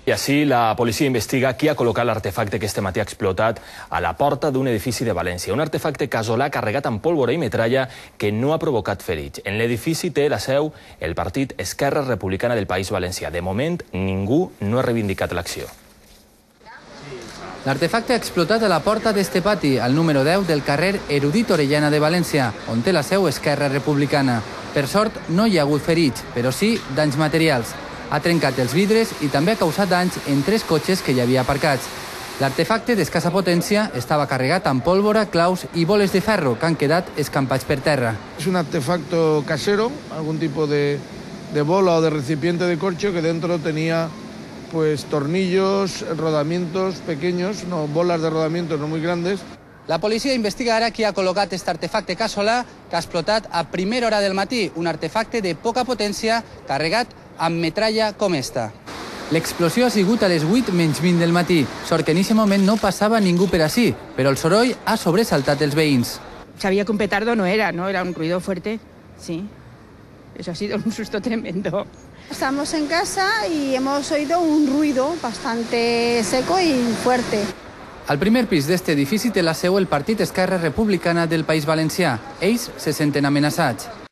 I així la policia investiga qui ha col·locat l'artefacte que este matí ha explotat a la porta d'un edifici de València. Un artefacte casolà carregat amb pólvora i metralla que no ha provocat ferits. En l'edifici té la seu el partit Esquerra Republicana del País Valencià. De moment, ningú no ha reivindicat l'acció. L'artefacte ha explotat a la porta d'este pati, al número 10 del carrer Erudit Orellana de València, on té la seu Esquerra Republicana. Per sort, no hi ha hagut ferits, però sí danys materials. Ha trencat els vidres i també ha causat danys en 3 cotxes que hi havia aparcats. L'artefacte d'escassa potència estava carregat amb pólvora, claus i boles de ferro que han quedat escampats per terra. Es un artefacto casero, algún tipo de bola o de recipiente de corcho que dentro tenía pues tornillos, rodamientos pequeños, no bolas de rodamientos no muy grandes. La policia investiga ara qui ha col·locat aquest artefacte casolà que ha explotat a primera hora del matí, un artefacte de poca potència carregat amb metralla com esta. L'explosió ha sigut a les 8 menys 20 del matí. Sort que en aquest moment no passava ningú per ací, però el soroll ha sobresaltat els veïns. Sabía que un petardo no era, ¿no? Era un ruido fuerte, sí. Eso ha sido un susto tremendo. Estamos en casa y hemos oído un ruido bastante seco y fuerte. Al primer pis d'este edifici té la seu el partit Esquerra Republicana del País Valencià. Ells se senten amenaçats.